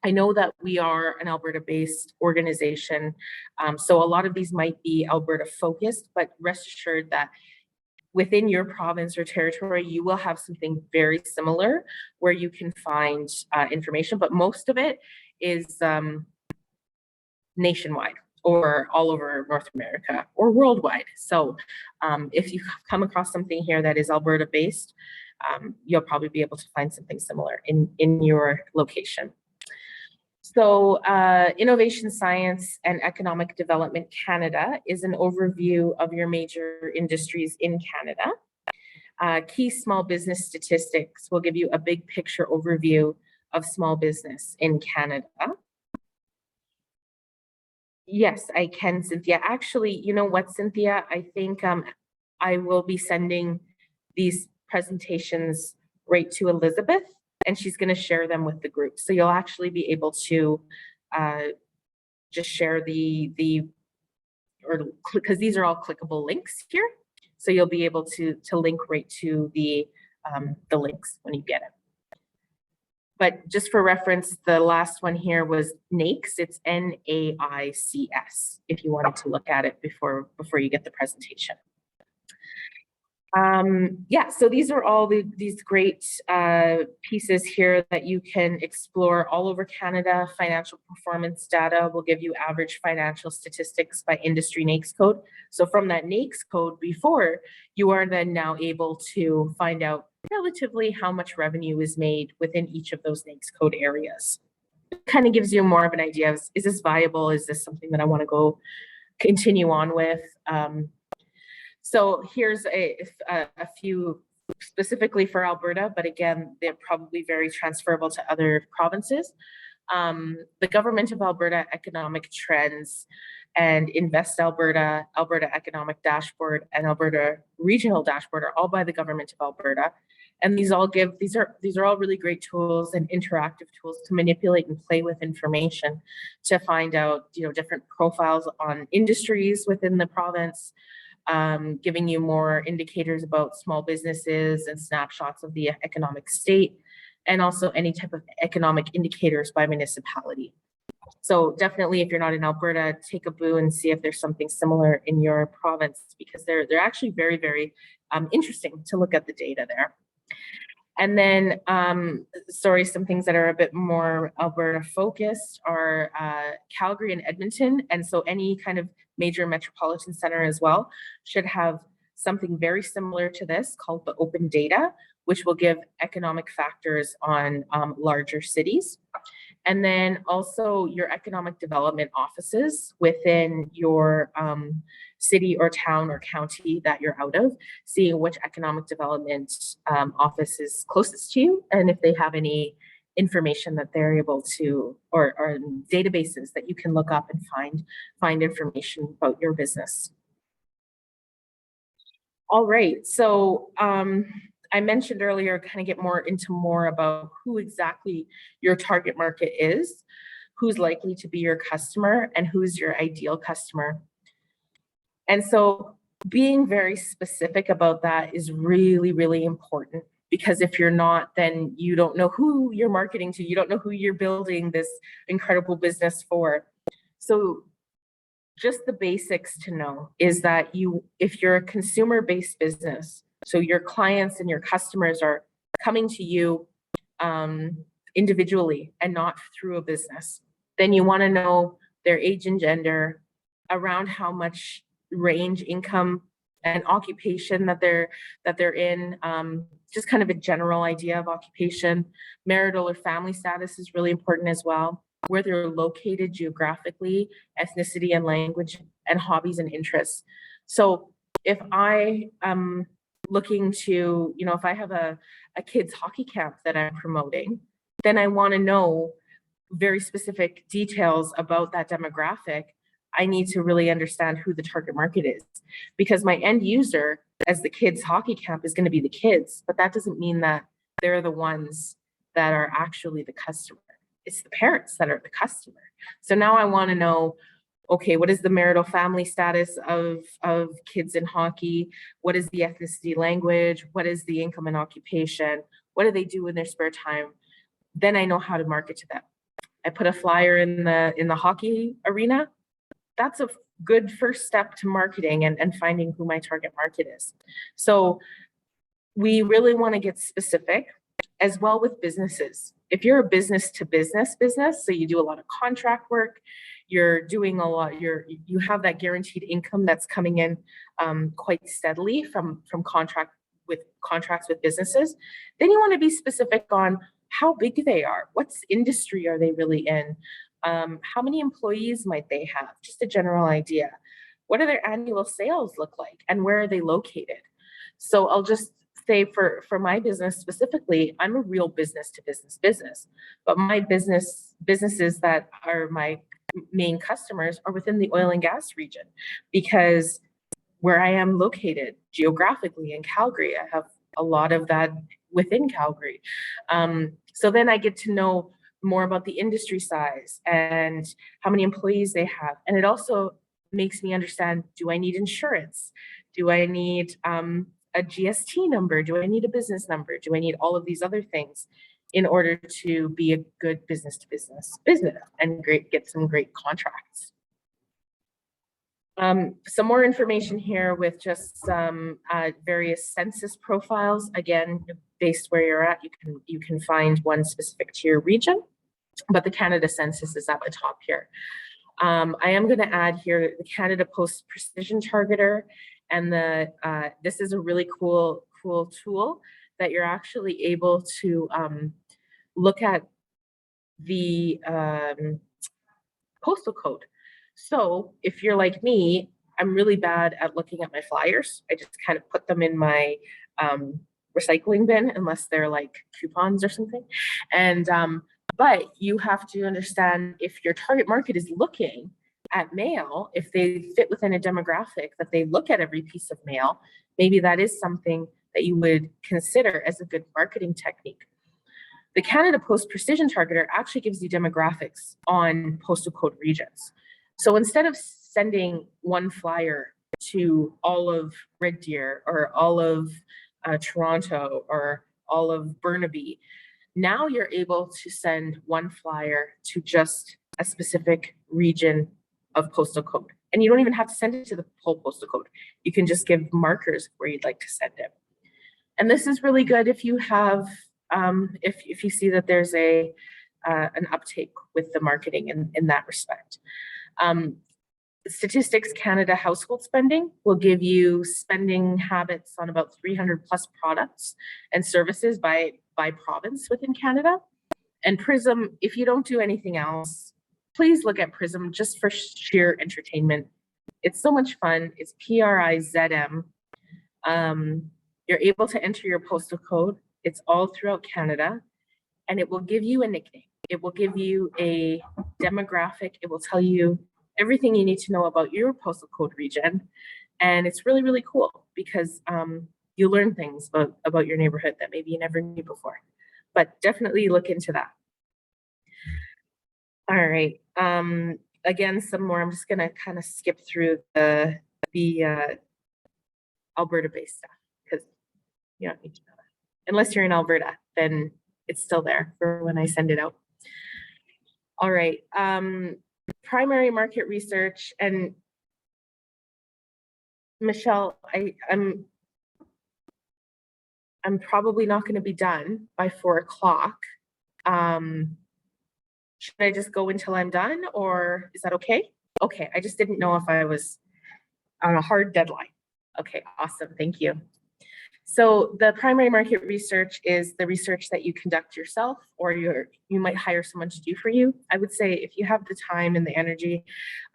I know that we are an Alberta-based organization, so a lot of these might be Alberta focused, but rest assured that within your province or territory, you will have something very similar where you can find information, but most of it is nationwide or all over North America or worldwide. So if you come across something here that is Alberta-based, you'll probably be able to find something similar in your location. So Innovation Science and Economic Development Canada is an overview of your major industries in Canada. Key small business statistics will give you a big picture overview of small business in Canada. Yes, I can, Cynthia. Actually, you know what, Cynthia? I think I will be sending these presentations right to Elizabeth, and she's going to share them with the group. So you'll actually be able to just share because these are all clickable links here. So you'll be able to link right to the links when you get it. But just for reference, the last one here was NAICS. It's NAICS, if you wanted to look at it before you get the presentation. Yeah, so these are all these great pieces here that you can explore all over Canada. Financial performance data will give you average financial statistics by industry NAICS code. So from that NAICS code before, you are then now able to find out relatively how much revenue is made within each of those NAICS code areas. It kind of gives you more of an idea of, is this viable? Is this something that I want to go continue on with? So here's a few specifically for Alberta, but again, they're probably very transferable to other provinces. The Government of Alberta Economic Trends and Invest Alberta, Alberta Economic Dashboard, and Alberta Regional Dashboard are all by the Government of Alberta. And these are all really great tools and interactive tools to manipulate and play with information to find out, you know, different profiles on industries within the province, giving you more indicators about small businesses and snapshots of the economic state, and also any type of economic indicators by municipality. So definitely, if you're not in Alberta, take a boo and see if there's something similar in your province, because they're actually very, very interesting to look at the data there. And then, some things that are a bit more Alberta focused are Calgary and Edmonton. And so any kind of major metropolitan center as well should have something very similar to this called the open data, which will give economic factors on larger cities. And then also your economic development offices within your city or town or county that you're out of, seeing which economic development office is closest to you, and if they have any information that they're able to, or databases that you can look up and find information about your business. All right, so I mentioned earlier, kind of get more about who exactly your target market is, who's likely to be your customer, and who's your ideal customer. And so being very specific about that is really, really important, because if you're not, then you don't know who you're marketing to, you don't know who you're building this incredible business for. So just the basics to know is that if you're a consumer-based business, so your clients and your customers are coming to you individually and not through a business. Then you want to know their age and gender, around how much range, income, and occupation that they're in, just kind of a general idea of occupation. Marital or family status is really important as well, where they're located geographically, ethnicity and language, and hobbies and interests. So if I am looking to, if I have a kids hockey camp that I'm promoting, then I want to know very specific details about that demographic. I need to really understand who the target market is, because my end user as the kids hockey camp is going to be the kids, but that doesn't mean that they're the ones that are actually the customer. It's the parents that are the customer. So now I want to know, okay, what is the marital family status of kids in hockey? What is the ethnicity, language? What is the income and occupation? What do they do in their spare time? Then I know how to market to them. I put a flyer in the hockey arena. That's a good first step to marketing and finding who my target market is. So we really want to get specific as well with businesses. If you're a business to business, so you do a lot of contract work, you're doing a lot, you have that guaranteed income that's coming in quite steadily from contracts with businesses, then you want to be specific on how big they are, what's industry are they really in, how many employees might they have, just a general idea. What do their annual sales look like and where are they located? So I'll just say for my business specifically, I'm a real business to business, but my businesses that are my main customers are within the oil and gas region, because where I am located geographically in Calgary, I have a lot of that within Calgary. So then I get to know more about the industry size and how many employees they have. And it also makes me understand, do I need insurance? Do I need a GST number? Do I need a business number? Do I need all of these other things in order to be a good business to business and get some great contracts? Some more information here with just some various census profiles. Again, based where you're at, you can find one specific to your region, but the Canada Census is at the top here. I am going to add here the Canada Post Precision Targeter, and this is a really cool tool that you're actually able to look at the postal code. So if you're like me, I'm really bad at looking at my flyers. I just kind of put them in my recycling bin unless they're like coupons or something. And but you have to understand, if your target market is looking at mail, if they fit within a demographic that they look at every piece of mail, maybe that is something that you would consider as a good marketing technique. The Canada Post Precision Targeter actually gives you demographics on postal code regions. So instead of sending one flyer to all of Red Deer or all of Toronto or all of Burnaby, now you're able to send one flyer to just a specific region of postal code. And you don't even have to send it to the whole postal code. You can just give markers where you'd like to send it. And this is really good if you have, if you see that there's an uptake with the marketing in that respect. Statistics Canada household spending will give you spending habits on about 300 plus products and services by province within Canada. And Prism, if you don't do anything else, please look at Prism just for sheer entertainment. It's so much fun. It's PRIZM. You're able to enter your postal code. It's all throughout Canada, and it will give you a nickname. It will give you a demographic. It will tell you everything you need to know about your postal code region. And it's really, really cool because you learn things about your neighborhood that maybe you never knew before. But definitely look into that. All right. Again, some more. I'm just going to kind of skip through the Alberta-based stuff because you don't need to know that. Unless you're in Alberta, then it's still there for when I send it out. All right. Primary market research, and Michelle, I'm probably not going to be done by 4 o'clock. Should I just go until I'm done, or is that okay? Okay, I just didn't know if I was on a hard deadline. Okay, awesome, thank you. So the primary market research is the research that you conduct yourself, or you might hire someone to do for you. I would say if you have the time and the energy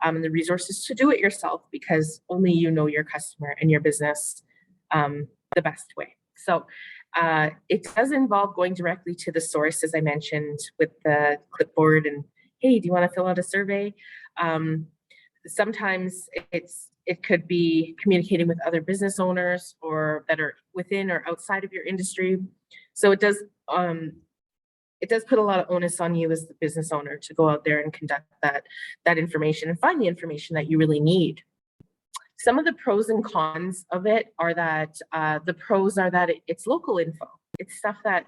and the resources to do it yourself, because only you know your customer and your business the best way. So it does involve going directly to the source, as I mentioned, with the clipboard and, hey, do you want to fill out a survey? Sometimes it could be communicating with other business owners or that are within or outside of your industry. So it does put a lot of onus on you as the business owner to go out there and conduct that information and find the information that you really need. Some of the pros and cons of it are that the pros are that it's local info. It's stuff that,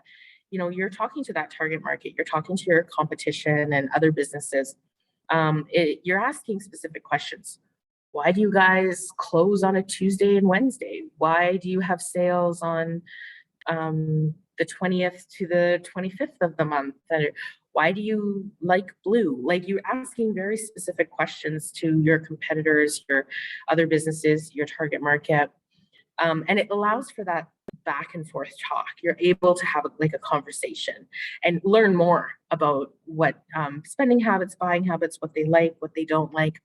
you know, you're talking to that target market, you're talking to your competition and other businesses. You're asking specific questions. Why do you guys close on a Tuesday and Wednesday? Why do you have sales on the 20th to the 25th of the month? Why do you like blue? Like, you're asking very specific questions to your competitors, your other businesses, your target market. And it allows for that back and forth talk. You're able to have like a conversation and learn more about what spending habits, buying habits, what they like, what they don't like.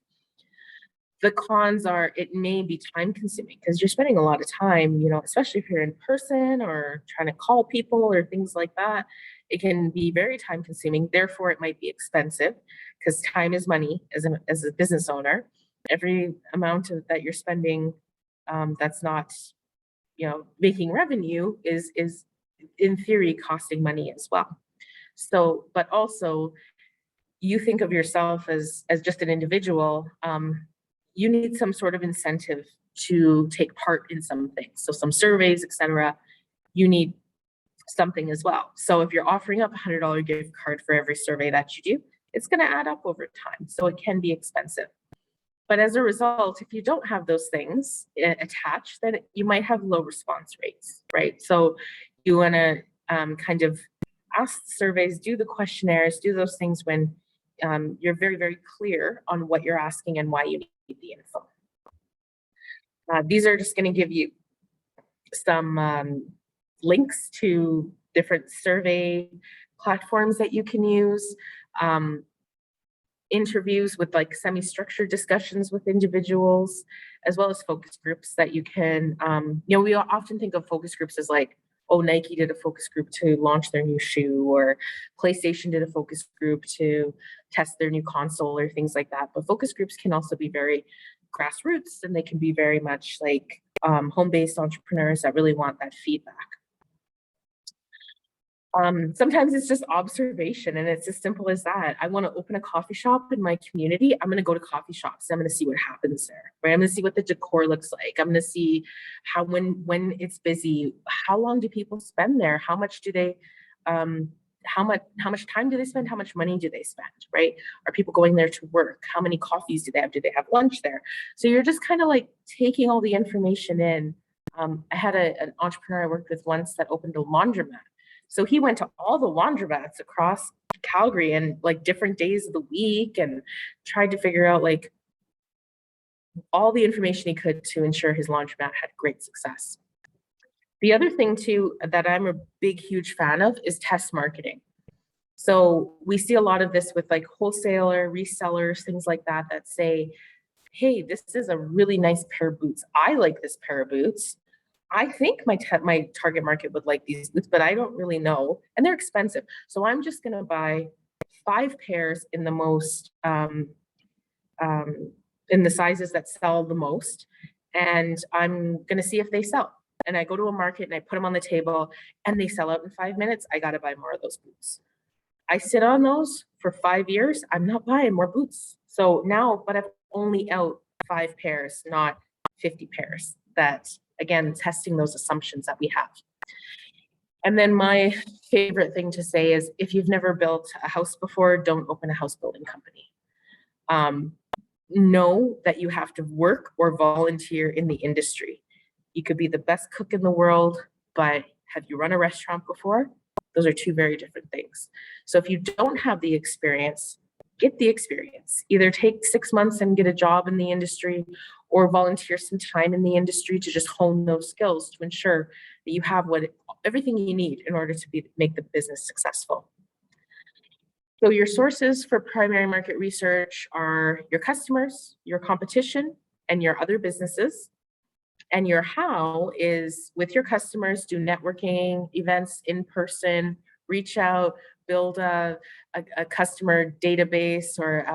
The cons are it may be time consuming because you're spending a lot of time, you know, especially if you're in person or trying to call people or things like that. It can be very time consuming. Therefore, it might be expensive because time is money as a business owner. Every amount that you're spending that's not, you know, making revenue is in theory costing money as well. So, but also you think of yourself as just an individual. You need some sort of incentive to take part in some things. So some surveys, etc. You need something as well. So if you're offering up a $100 gift card for every survey that you do, it's going to add up over time. So it can be expensive. But as a result, if you don't have those things attached, then you might have low response rates, right? So you want to kind of ask the surveys, do the questionnaires, do those things when you're very, very clear on what you're asking and why you need the info. These are just going to give you some links to different survey platforms that you can use, interviews with like semi-structured discussions with individuals, as well as focus groups that you can, you know, we often think of focus groups as like, oh, Nike did a focus group to launch their new shoe, or PlayStation did a focus group to test their new console or things like that. But focus groups can also be very grassroots, and they can be very much like home-based entrepreneurs that really want that feedback. Sometimes it's just observation, and it's as simple as that. I want to open a coffee shop in my community. I'm going to go to coffee shops. I'm going to see what happens there, right? I'm going to see what the decor looks like. I'm going to see how, when it's busy, how long do people spend there? How much do they, how much time do they spend? How much money do they spend, right? Are people going there to work? How many coffees do they have? Do they have lunch there? So you're just kind of like taking all the information in. I had an entrepreneur I worked with once that opened a laundromat. So he went to all the laundromats across Calgary and like different days of the week and tried to figure out like all the information he could to ensure his laundromat had great success. The other thing too that I'm a big, huge fan of is test marketing. So we see a lot of this with like wholesaler, resellers, things like that, that say, hey, this is a really nice pair of boots. I like this pair of boots. I think my target market would like these boots, but I don't really know. And they're expensive. So I'm just going to buy 5 pairs in the most, in the sizes that sell the most. And I'm going to see if they sell. And I go to a market and I put them on the table and they sell out in 5 minutes. I got to buy more of those boots. I sit on those for 5 years. I'm not buying more boots. So now, but I've only out 5 pairs, not 50 pairs. That, again, testing those assumptions that we have. And then my favorite thing to say is, if you've never built a house before, don't open a house building company. Know that you have to work or volunteer in the industry. You could be the best cook in the world, but Have you run a restaurant before? Those are two very different things. So if you don't have the experience, get the experience. Either take 6 months and get a job in the industry, or volunteer some time in the industry to just hone those skills to ensure that you have everything you need in order to make the business successful. So your sources for primary market research are your customers, your competition, and your other businesses. And your how is with your customers, do networking events in person, reach out, build a customer database, or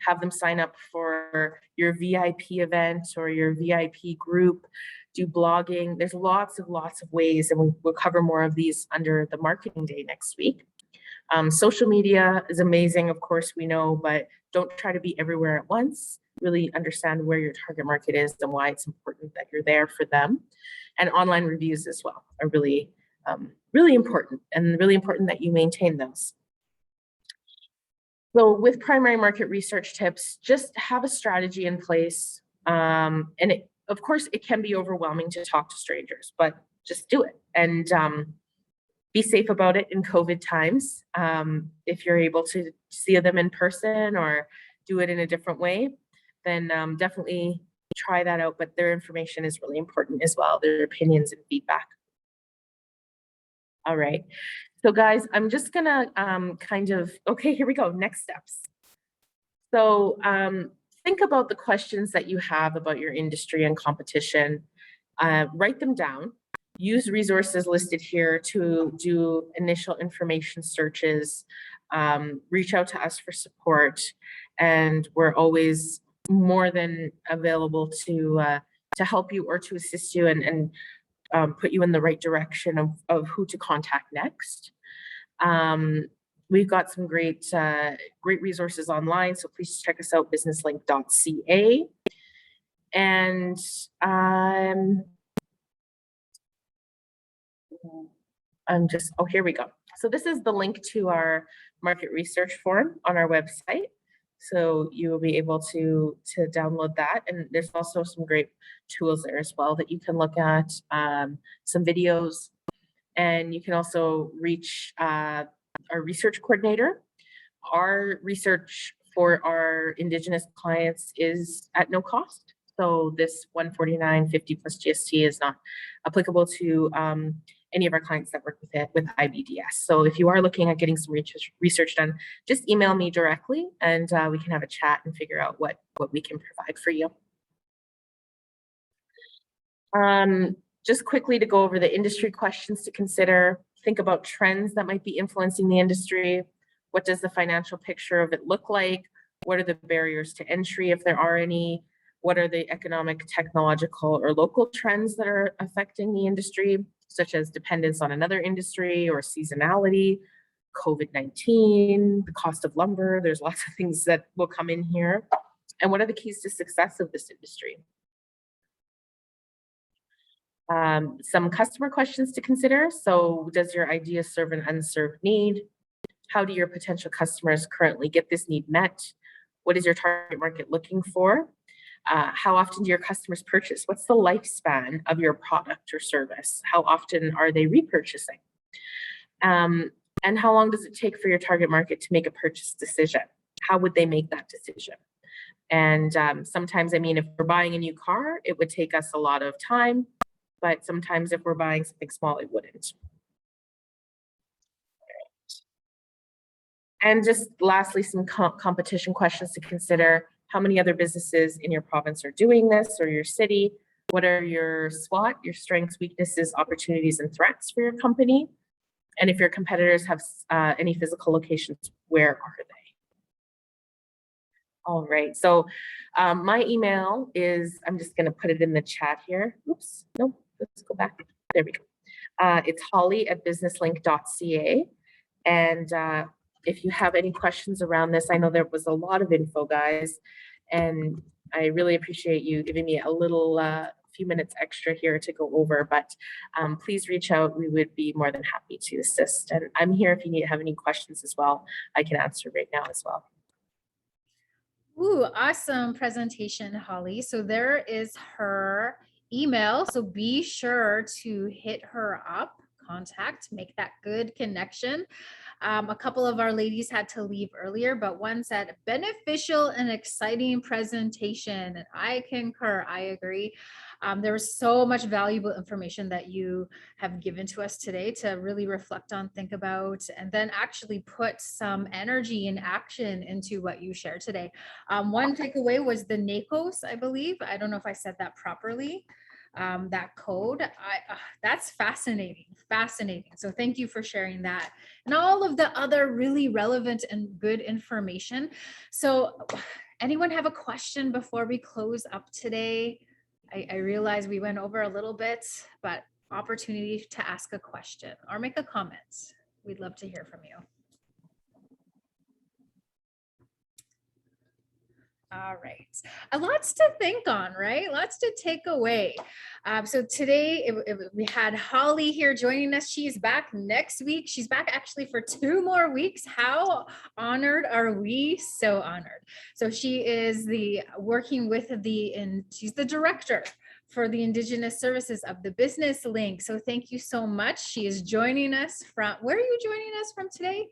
have them sign up for your VIP event or your VIP group, do blogging. There's lots of ways, and we'll cover more of these under the marketing day next week. Social media is amazing, of course, we know, but don't try to be everywhere at once. Really understand where your target market is and why it's important that you're there for them. And online reviews as well are really, really important, and really important that you maintain those. So with primary market research tips, just have a strategy in place. And of course, it can be overwhelming to talk to strangers, but just do it. And be safe about it in COVID times. If you're able to see them in person or do it in a different way, then definitely try that out. But their information is really important as well, their opinions and feedback. All right. So guys, I'm just gonna okay, here we go, next steps. So think about the questions that you have about your industry and competition, write them down. Use resources listed here to do initial information searches, reach out to us for support, and we're always more than available to help you or to assist you and put you in the right direction of who to contact next. We've got some great resources online, so please check us out, businesslink.ca. And here we go. So this is the link to our market research form on our website. So you will be able to download that. And there's also some great tools there as well that you can look at, some videos, and you can also reach our research coordinator. Our research for our Indigenous clients is at no cost. So this $149.50 plus GST is not applicable to any of our clients that work with IBDS. So if you are looking at getting some research done, just email me directly, and we can have a chat and figure out what we can provide for you. Just quickly to go over the industry questions to consider. Think about trends that might be influencing the industry. What does the financial picture of it look like? What are the barriers to entry, if there are any? What are the economic, technological, or local trends that are affecting the industry, such as dependence on another industry or seasonality, COVID-19, the cost of lumber? There's lots of things that will come in here. And what are the keys to success of this industry? Some customer questions to consider. So does your idea serve an unserved need? How do your potential customers currently get this need met? What is your target market looking for? How often do your customers purchase? What's the lifespan of your product or service? How often are they repurchasing? And how long does it take for your target market to make a purchase decision? How would they make that decision? And sometimes, I mean, if we're buying a new car, it would take us a lot of time, but sometimes if we're buying something small, it wouldn't. And just lastly, some competition questions to consider. How many other businesses in your province are doing this, or your city? What are your SWOT, your strengths, weaknesses, opportunities, and threats for your company? And if your competitors have any physical locations, where are they? All right, so my email is, I'm just gonna put it in the chat here. Oops, nope, let's go back. There we go. It's holly@businesslink.ca. And if you have any questions around this, I know there was a lot of info, guys, and I really appreciate you giving me a little few minutes extra here to go over, but please reach out. We would be more than happy to assist. And I'm here if you have any questions as well. I can answer right now as well. Ooh, awesome presentation, Holly. So there is her email. So be sure to hit her up, contact, make that good connection. A couple of our ladies had to leave earlier, but one said beneficial and exciting presentation. And I concur, I agree. There was so much valuable information that you have given to us today to really reflect on, think about, and then actually put some energy and action into what you shared today. One takeaway was the NACOS, I believe. I don't know if I said that properly. That code, that's fascinating. So thank you for sharing that and all of the other really relevant and good information. So anyone have a question before we close up today? I realize we went over a little bit, but opportunity to ask a question or make a comment. We'd love to hear from you. All right, lots to think on, right? Lots to take away. So today we had Holly here joining us. She's back next week. She's back actually for 2 more weeks. How honored are we? So honored. So she is working with and she's the director for the Indigenous Services of the Business Link. So thank you so much. She is joining us from, where are you joining us from today?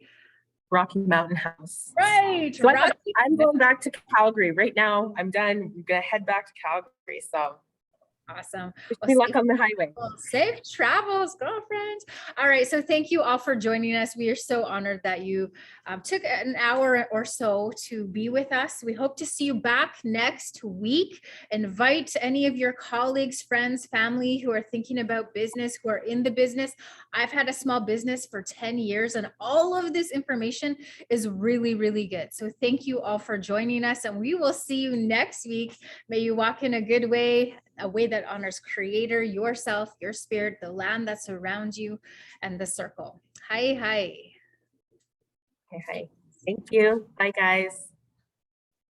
Rocky Mountain House. Right. So I'm going back to Calgary right now. I'm done. We're gonna head back to Calgary. So awesome. Wish me luck on the highway. Safe travels, girlfriend. All right. So thank you all for joining us. We are so honored that you took an hour or so to be with us. We hope to see you back next week. Invite any of your colleagues, friends, family who are thinking about business, who are in the business. I've had a small business for 10 years and all of this information is really, really good. So thank you all for joining us and we will see you next week. May you walk in a good way, a way that honors Creator, yourself, your spirit, the land that's around you, and the circle. Hi, hi. Hi. Thank you. Bye, guys.